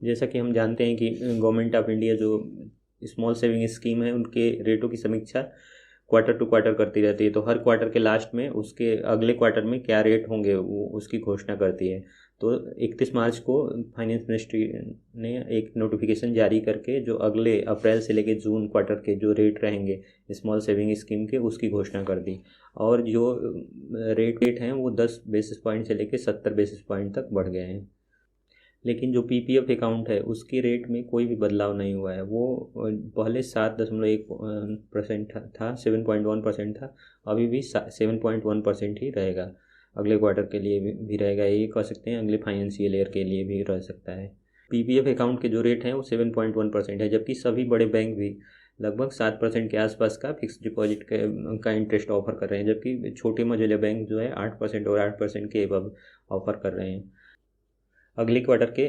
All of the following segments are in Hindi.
जैसा कि हम जानते हैं कि गवर्नमेंट ऑफ इंडिया जो स्मॉल सेविंग स्कीम है उनके रेटों की समीक्षा क्वार्टर टू क्वार्टर करती रहती है। तो हर क्वार्टर के लास्ट में उसके अगले क्वार्टर में क्या रेट होंगे वो उसकी घोषणा करती है। तो 31 मार्च को फाइनेंस मिनिस्ट्री ने एक नोटिफिकेशन जारी करके जो अगले अप्रैल से लेकर जून क्वार्टर के जो रेट रहेंगे स्मॉल सेविंग स्कीम के उसकी घोषणा कर दी। और जो रेट हैं वो 10 बेसिस पॉइंट से लेकर 70 बेसिस पॉइंट तक बढ़ गए हैं। लेकिन जो पीपीएफ अकाउंट है उसके रेट में कोई भी बदलाव नहीं हुआ है। वो पहले 7.1% था, 7.1% था, अभी भी 7.1% ही रहेगा। अगले क्वार्टर के लिए भी रहेगा, यही कह सकते हैं अगले फाइनेंशियल ईयर के लिए भी रह सकता है। पीपीएफ अकाउंट के जो रेट हैं वो 7.1% है, जबकि सभी बड़े बैंक भी लगभग 7% के आसपास का फिक्स डिपॉजिट का इंटरेस्ट ऑफर कर रहे हैं, जबकि छोटे मझोले बैंक जो है 8% और 8% के एबव ऑफर कर रहे हैं। अगले क्वार्टर के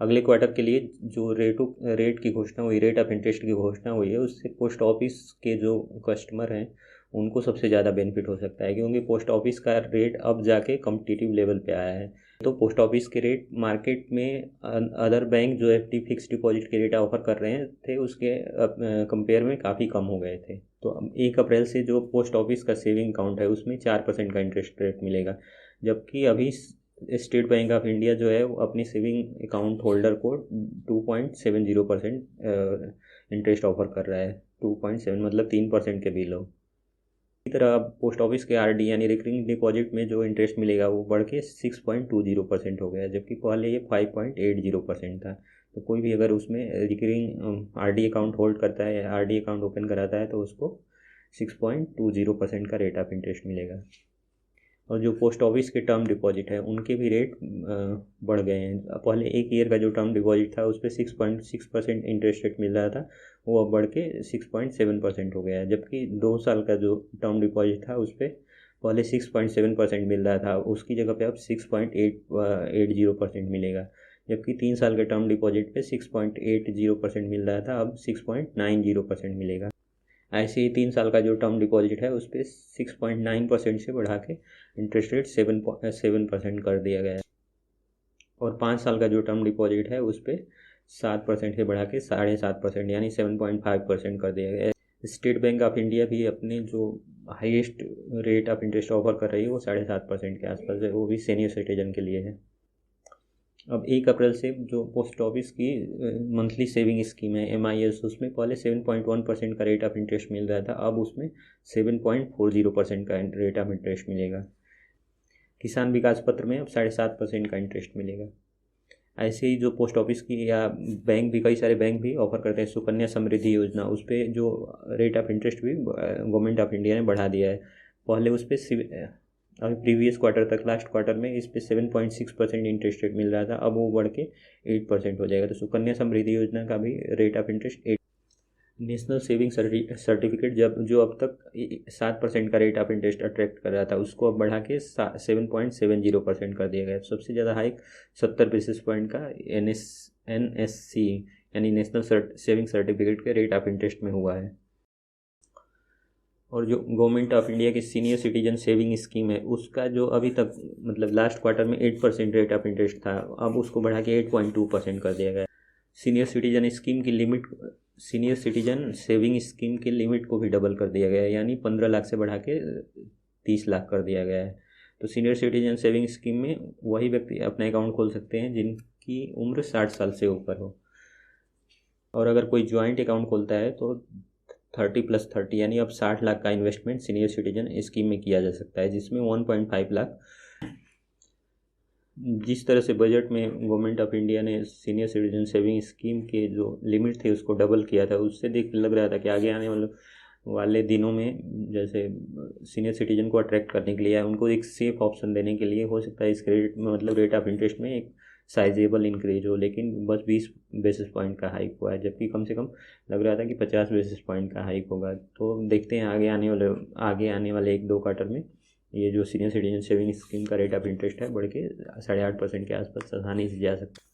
अगले क्वार्टर के लिए जो रेट की घोषणा हुई, रेट ऑफ इंटरेस्ट की घोषणा हुई है, उससे पोस्ट ऑफिस के जो कस्टमर हैं उनको सबसे ज़्यादा बेनिफिट हो सकता है, क्योंकि पोस्ट ऑफिस का रेट अब जाके कम्पिटिटिव लेवल पे आया है। तो पोस्ट ऑफिस के रेट मार्केट में अदर बैंक जो एफडी फिक्स डिपॉजिट के रेट ऑफर कर रहे थे उसके कंपेयर में काफ़ी कम हो गए थे। तो 1 अप्रैल से जो पोस्ट ऑफिस का सेविंग अकाउंट है उसमें 4% का इंटरेस्ट रेट मिलेगा, जबकि अभी स्टेट बैंक ऑफ इंडिया जो है वो अपनी सेविंग अकाउंट होल्डर को 2.70% इंटरेस्ट ऑफर कर रहा है। 2.7 मतलब 3% के बिलो। इसी तरह अब पोस्ट ऑफिस के आरडी यानी रिकरिंग डिपॉजिट में जो इंटरेस्ट मिलेगा वो बढ़ के 6.20% हो गया, जबकि पहले ये 5.80% था। तो कोई भी अगर उसमें रिकरिंग आरडी अकाउंट होल्ड करता है या आरडी अकाउंट ओपन कराता है तो उसको 6.20% का रेट ऑफ इंटरेस्ट मिलेगा। और जो पोस्ट ऑफिस के टर्म डिपॉजिट है उनके भी रेट बढ़ गए हैं। पहले 1 ईयर का जो टर्म डिपॉजिट था उस पर 6.6% इंटरेस्ट रेट मिल रहा था, वो अब बढ़ के 6.7% हो गया है। जबकि 2 साल का जो टर्म डिपॉजिट था उस पर पहले 6.7% मिल रहा था, उसकी जगह पे अब 6.80% मिलेगा। जबकि 3 साल के टर्म डिपॉजिट पे 6.80% मिल रहा था, अब 6.90% मिलेगा। ऐसे ही 3 साल का जो टर्म डिपॉजिट है उस पर 6.9% से बढ़ा के इंटरेस्ट रेट 7% कर दिया गया है। और 5 साल का जो टर्म डिपॉजिट है उस पर 7% से बढ़ा के 7.5% यानी 7.5% कर दिया गया है। स्टेट बैंक ऑफ इंडिया भी अपने जो highest rate of interest offer कर रही है वो 7.5% के आसपास है, वो भी सीनियर सिटीजन के लिए है। अब 1 अप्रैल से जो पोस्ट ऑफिस की मंथली सेविंग स्कीम है MIS, उसमें पहले 7.1% का रेट ऑफ इंटरेस्ट मिल रहा था, अब उसमें 7.40% का रेट ऑफ इंटरेस्ट मिलेगा। किसान विकास पत्र में अब 7.5% का इंटरेस्ट मिलेगा। ऐसे ही जो पोस्ट ऑफिस की या बैंक भी, कई सारे बैंक भी ऑफर करते हैं सुकन्या समृद्धि योजना, उस पर जो रेट ऑफ इंटरेस्ट भी गवर्नमेंट ऑफ इंडिया ने बढ़ा दिया है। पहले उस पर अभी प्रीवियस क्वार्टर तक, लास्ट क्वार्टर में इस पे 7.6% इंटरेस्ट रेट मिल रहा था, अब वो बढ़ के 8% हो जाएगा। तो सुकन्या समृद्धि योजना का भी rate of interest 8। National saving certificate जो अब तक 7% का रेट ऑफ इंटरेस्ट अट्रैक्ट कर रहा था उसको अब बढ़ा के 7.70% कर दिया गया। सबसे ज़्यादा हाइक 70 बेसिस पॉइंट का NSC यानी नेशनल सेविंग सर्टिफिकेट के रेट ऑफ इंटरेस्ट में हुआ है। और जो गवर्नमेंट ऑफ इंडिया की सीनियर सिटीजन सेविंग स्कीम है उसका जो अभी तक मतलब लास्ट क्वार्टर में 8% रेट ऑफ इंटरेस्ट था, अब उसको बढ़ा के 8.2% कर दिया गया। सीनियर सिटीजन स्कीम की limit, senior citizen saving scheme की लिमिट को भी डबल कर दिया गया है, यानी 15 लाख से बढ़ा के 30 लाख कर दिया गया है। तो सीनियर सिटीजन सेविंग स्कीम में वही व्यक्ति अपना अकाउंट खोल सकते हैं जिनकी उम्र 60 साल से ऊपर हो। और अगर कोई ज्वाइंट अकाउंट खोलता है तो 30+30 यानी अब 60 लाख का इन्वेस्टमेंट सीनियर सिटीजन स्कीम में किया जा सकता है, जिसमें 1.5 लाख। जिस तरह से बजट में गवर्नमेंट ऑफ इंडिया ने सीनियर सिटीजन सेविंग स्कीम के जो लिमिट थे उसको डबल किया था, उससे देख लग रहा था कि आगे आने वाले दिनों में जैसे सीनियर सिटीजन को अट्रैक्ट करने के लिए, उनको एक सेफ ऑप्शन देने के लिए हो सकता है इस क्रेडिट में मतलब रेट ऑफ इंटरेस्ट में एक साइजेबल इंक्रीज हो। लेकिन बस 20 बेसिस पॉइंट का हाइक हुआ है, जबकि कम से कम लग रहा था कि 50 बेसिस पॉइंट का हाइक होगा। तो देखते हैं आगे आने वाले 1-2 क्वार्टर में ये जो सीनियर सिटीजन सेविंग स्कीम का रेट ऑफ इंटरेस्ट है बढ़ के 8.5% के आसपास आसानी से जा सकता है।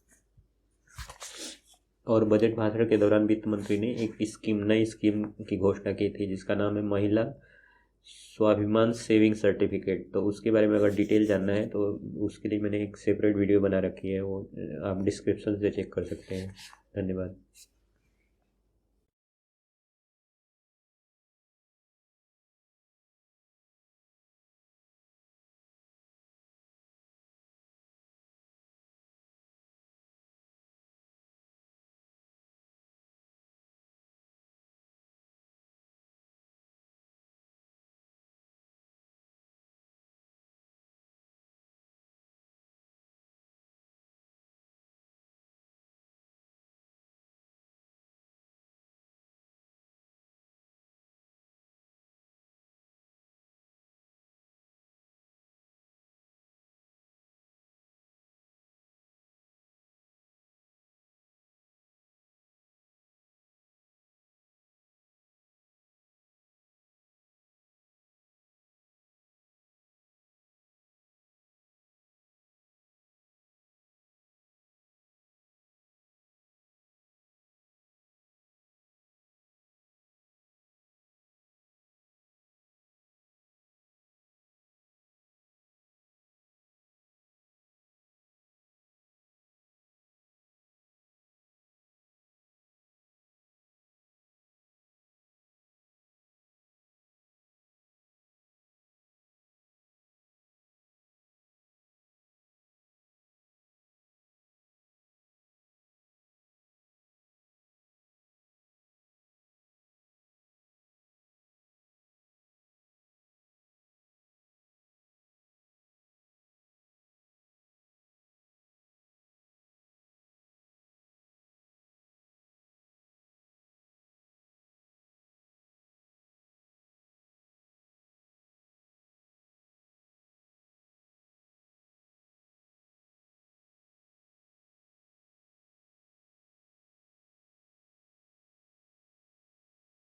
और बजट भाषण के दौरान वित्त मंत्री ने एक नई स्कीम की घोषणा की थी जिसका नाम है महिला स्वाभिमान सेविंग सर्टिफिकेट, तो उसके बारे में अगर डिटेल जानना है तो उसके लिए मैंने एक सेपरेट वीडियो बना रखी है, वो आप डिस्क्रिप्शन से चेक कर सकते हैं। धन्यवाद।